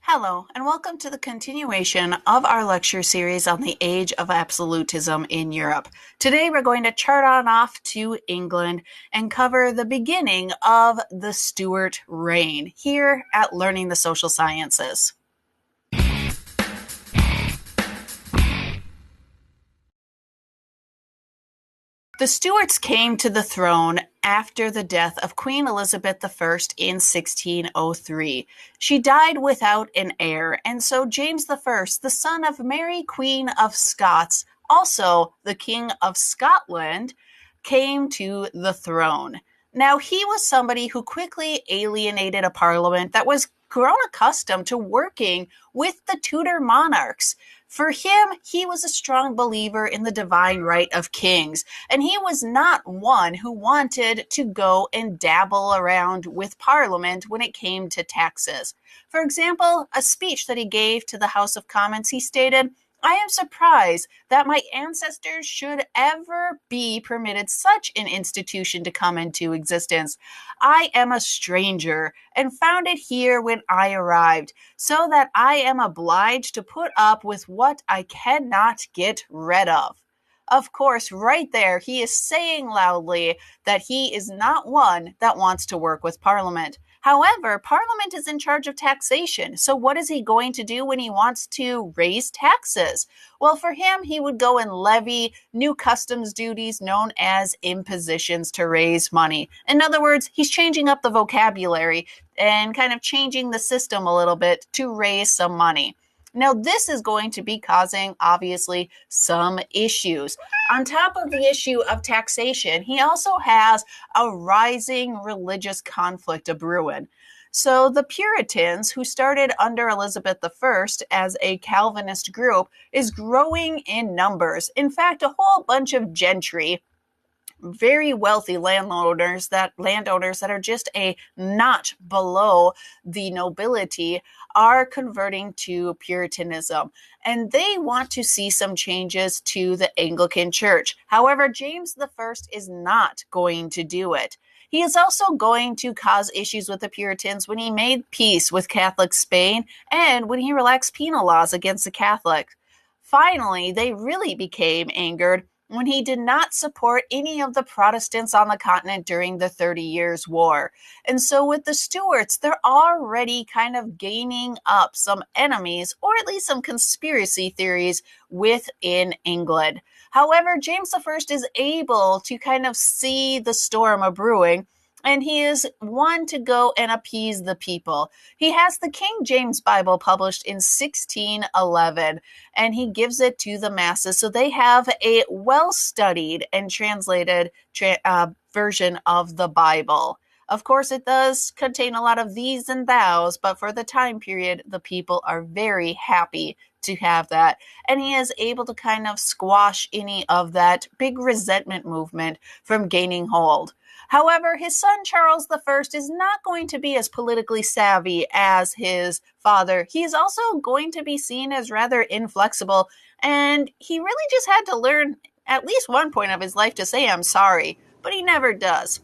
Hello, and welcome to the continuation of our lecture series on the age of absolutism in Europe. Today we're going to chart on off to England and cover the beginning of the Stuart reign here at Learning the Social Sciences. The Stuarts came to the throne after the death of Queen Elizabeth I in 1603. She died without an heir, and so James I, the son of Mary, Queen of Scots, also the King of Scotland, came to the throne. Now, he was somebody who quickly alienated a parliament that was grown accustomed to working with the Tudor monarchs. For him, he was a strong believer in the divine right of kings, and he was not one who wanted to go and dabble around with Parliament when it came to taxes. For example, a speech that he gave to the House of Commons, he stated, "I am surprised that my ancestors should ever be permitted such an institution to come into existence. I am a stranger and found it here when I arrived, so that I am obliged to put up with what I cannot get rid of." Of course, right there, he is saying loudly that he is not one that wants to work with Parliament. However, Parliament is in charge of taxation. So what is he going to do when he wants to raise taxes? Well, for him, he would go and levy new customs duties known as impositions to raise money. In other words, he's changing up the vocabulary and kind of changing the system a little bit to raise some money. Now, this is going to be causing, obviously, some issues. On top of the issue of taxation, he also has a rising religious conflict of brewing. So the Puritans, who started under Elizabeth I as a Calvinist group, is growing in numbers. In fact, a whole bunch of gentry, very wealthy landowners that are just a notch below the nobility, are converting to Puritanism, and they want to see some changes to the Anglican Church. However, James I is not going to do it. He is also going to cause issues with the Puritans when he made peace with Catholic Spain and when he relaxed penal laws against the Catholics. Finally, they really became angered when he did not support any of the Protestants on the continent during the 30 Years' War. And so with the Stuarts, they're already kind of gaining up some enemies, or at least some conspiracy theories within England. However, James I is able to kind of see the storm a brewing, and he is one to go and appease the people. He has the King James Bible published in 1611, and he gives it to the masses so they have a well-studied and translated version of the Bible. Of course, it does contain a lot of these and thous, but for the time period, the people are very happy to have that. And he is able to kind of squash any of that big resentment movement from gaining hold. However, his son Charles I is not going to be as politically savvy as his father. He is also going to be seen as rather inflexible, and he really just had to learn at least one point of his life to say I'm sorry, but he never does.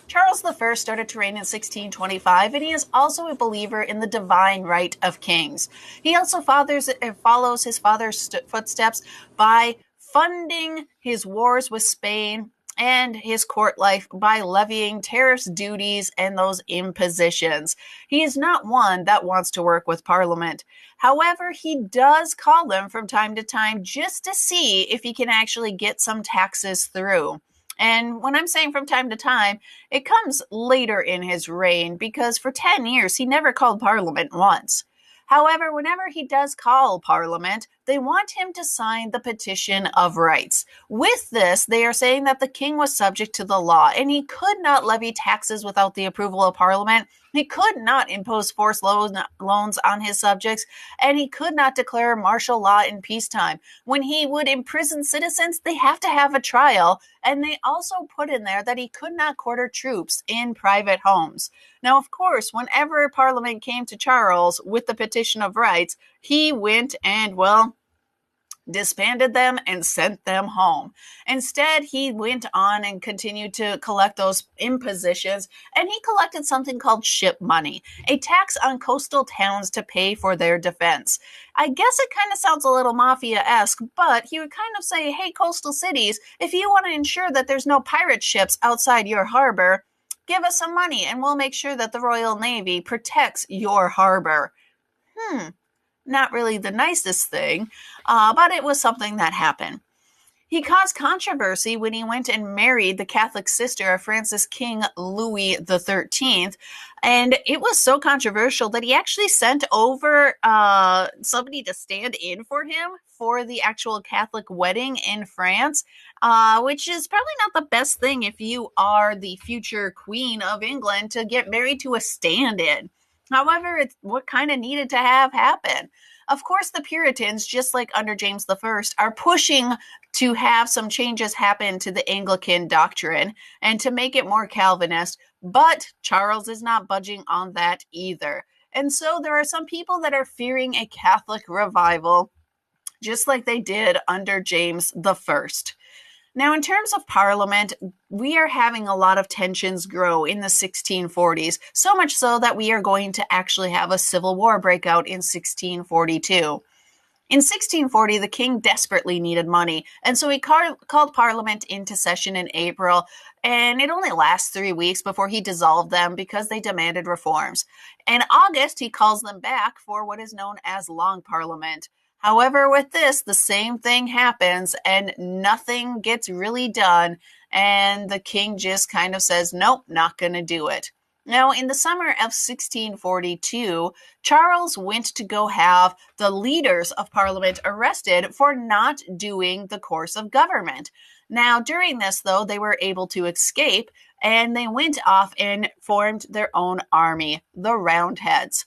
Charles I started to reign in 1625, and he is also a believer in the divine right of kings. He also follows his father's footsteps by funding his wars with Spain and his court life by levying tariffs, duties, and those impositions. He is not one that wants to work with Parliament. However, he does call them from time to time just to see if he can actually get some taxes through. And when I'm saying from time to time, it comes later in his reign, because for 10 years he never called Parliament once. However, whenever he does call Parliament, they want him to sign the Petition of Rights. With this, they are saying that the king was subject to the law, and he could not levy taxes without the approval of Parliament. He could not impose forced loans on his subjects, and he could not declare martial law in peacetime. When he would imprison citizens, they have to have a trial, and they also put in there that he could not quarter troops in private homes. Now, of course, whenever Parliament came to Charles with the Petition of Rights, he went and, well, disbanded them, and sent them home. Instead, he went on and continued to collect those impositions, and he collected something called ship money, a tax on coastal towns to pay for their defense. I guess it kind of sounds a little mafia-esque, but he would kind of say, hey, coastal cities, if you want to ensure that there's no pirate ships outside your harbor, give us some money and we'll make sure that the Royal Navy protects your harbor. Not really the nicest thing, but it was something that happened. He caused controversy when he went and married the Catholic sister of Francis King Louis XIII. And it was so controversial that he actually sent over somebody to stand in for him for the actual Catholic wedding in France, which is probably not the best thing if you are the future Queen of England to get married to a stand-in. However, it's what kind of needed to have happen. Of course, the Puritans, just like under James I, are pushing to have some changes happen to the Anglican doctrine and to make it more Calvinist, but Charles is not budging on that either. And so there are some people that are fearing a Catholic revival, just like they did under James I. Now, in terms of Parliament, we are having a lot of tensions grow in the 1640s, so much so that we are going to actually have a civil war break out in 1642. In 1640, the king desperately needed money, and so he called Parliament into session in April, and it only lasts 3 weeks before he dissolved them because they demanded reforms. In August, he calls them back for what is known as Long Parliament. However, with this, the same thing happens and nothing gets really done, and the king just kind of says, nope, not going to do it. Now, in the summer of 1642, Charles went to go have the leaders of Parliament arrested for not doing the course of government. Now, during this, though, they were able to escape, and they went off and formed their own army, the Roundheads.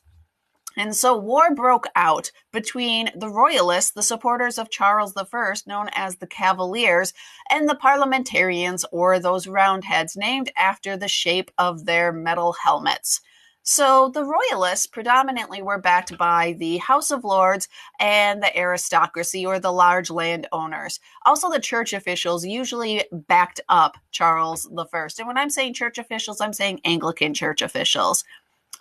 And so war broke out between the Royalists, the supporters of Charles I, known as the Cavaliers, and the Parliamentarians, or those Roundheads, named after the shape of their metal helmets. So the Royalists predominantly were backed by the House of Lords and the aristocracy, or the large landowners. Also, the church officials usually backed up Charles I. And when I'm saying church officials, I'm saying Anglican church officials.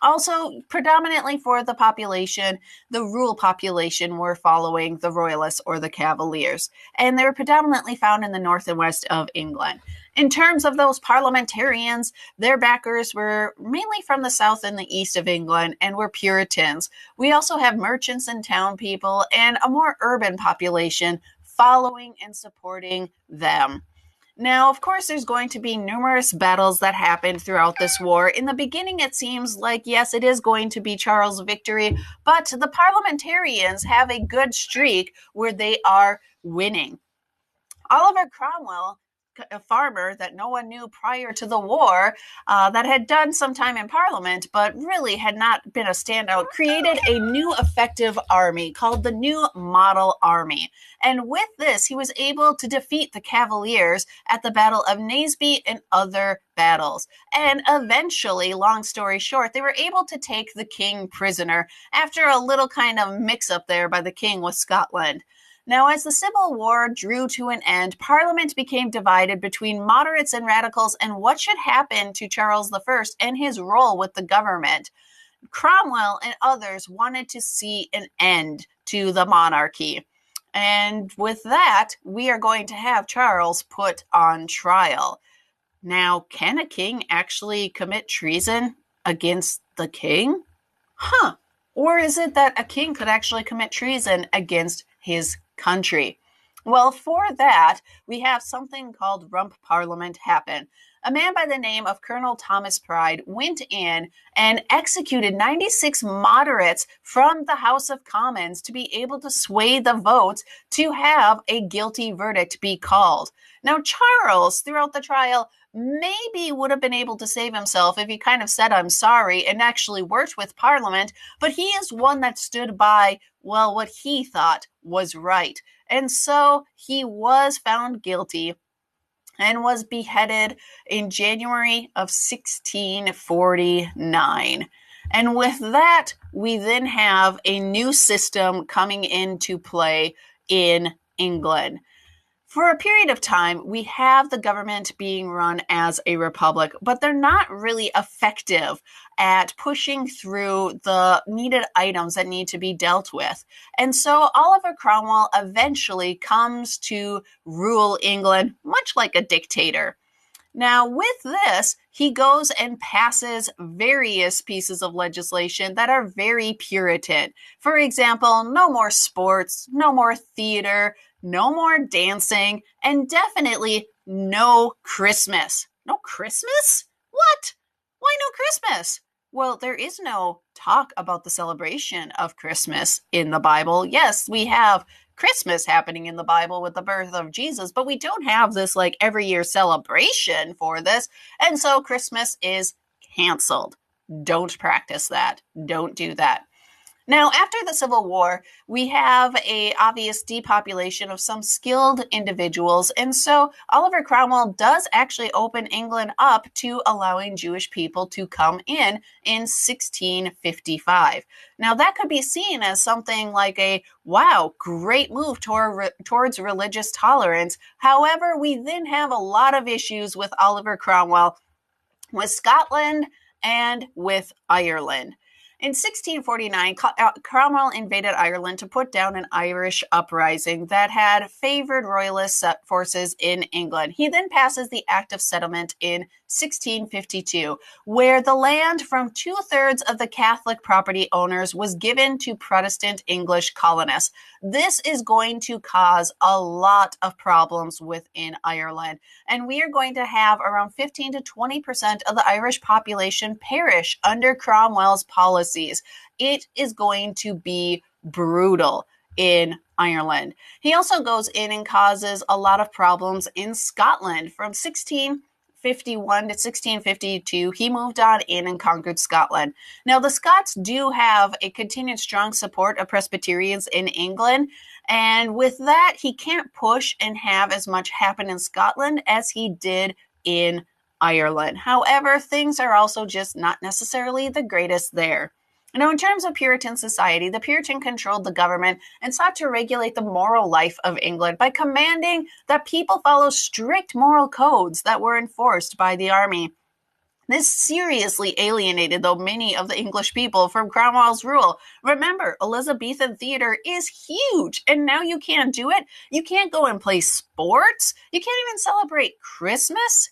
Also, predominantly for the population, the rural population were following the Royalists or the Cavaliers, and they were predominantly found in the north and west of England. In terms of those parliamentarians, their backers were mainly from the south and the east of England and were Puritans. We also have merchants and town people and a more urban population following and supporting them. Now, of course, there's going to be numerous battles that happen throughout this war. In the beginning, it seems like, yes, it is going to be Charles' victory, but the parliamentarians have a good streak where they are winning. Oliver Cromwell, a farmer that no one knew prior to the war, that had done some time in Parliament, but really had not been a standout, created a new effective army called the New Model Army. And with this, he was able to defeat the Cavaliers at the Battle of Naseby and other battles. And eventually, long story short, they were able to take the king prisoner after a little kind of mix-up there by the king with Scotland. Now, as the Civil War drew to an end, Parliament became divided between moderates and radicals and what should happen to Charles I and his role with the government. Cromwell and others wanted to see an end to the monarchy. And with that, we are going to have Charles put on trial. Now, can a king actually commit treason against the king? Or is it that a king could actually commit treason against his country? Well, for that, we have something called Rump Parliament happen. A man by the name of Colonel Thomas Pride went in and executed 96 moderates from the House of Commons to be able to sway the votes to have a guilty verdict be called. Now, Charles, throughout the trial, maybe would have been able to save himself if he kind of said, I'm sorry, and actually worked with Parliament, but he is one that stood by, well, what he thought was right. And so he was found guilty and was beheaded in January of 1649. And with that, we then have a new system coming into play in England. For a period of time, we have the government being run as a republic, but they're not really effective at pushing through the needed items that need to be dealt with. And so Oliver Cromwell eventually comes to rule England, much like a dictator. Now, with this, he goes and passes various pieces of legislation that are very Puritan. For example, no more sports, no more theater, no more dancing, and definitely no Christmas. No Christmas? What? Why no Christmas? Well, there is no talk about the celebration of Christmas in the Bible. Yes, we have Christmas happening in the Bible with the birth of Jesus, but we don't have this like every year celebration for this. And so Christmas is canceled. Don't practice that. Don't do that. Now, after the Civil War, we have a obvious depopulation of some skilled individuals, and so Oliver Cromwell does actually open England up to allowing Jewish people to come in 1655. Now, that could be seen as something like a, wow, great move towards religious tolerance. However, we then have a lot of issues with Oliver Cromwell, with Scotland, and with Ireland. In 1649, Cromwell invaded Ireland to put down an Irish uprising that had favored royalist forces in England. He then passes the Act of Settlement in 1652, where the land from 2/3 of the Catholic property owners was given to Protestant English colonists. This is going to cause a lot of problems within Ireland, and we are going to have around 15 to 20% of the Irish population perish under Cromwell's policies. It is going to be brutal in Ireland. He also goes in and causes a lot of problems in Scotland. From 1651 to 1652, he moved on in and conquered Scotland. Now, the Scots do have a continued strong support of Presbyterians in England, and with that, he can't push and have as much happen in Scotland as he did in Ireland. However, things are also just not necessarily the greatest there. Now, in terms of Puritan society, the Puritan controlled the government and sought to regulate the moral life of England by commanding that people follow strict moral codes that were enforced by the army. This seriously alienated, though, many of the English people from Cromwell's rule. Remember, Elizabethan theater is huge, and now you can't do it. You can't go and play sports. You can't even celebrate Christmas.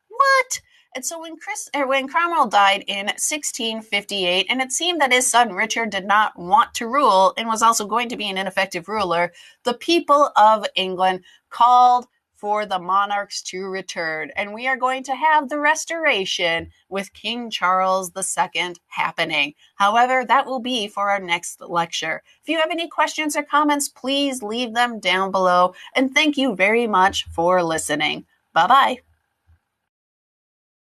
What? And so when Cromwell died in 1658, and it seemed that his son Richard did not want to rule and was also going to be an ineffective ruler, the people of England called for the monarchs to return, and we are going to have the restoration with King Charles II happening. However, that will be for our next lecture. If you have any questions or comments, please leave them down below, and thank you very much for listening. Bye-bye.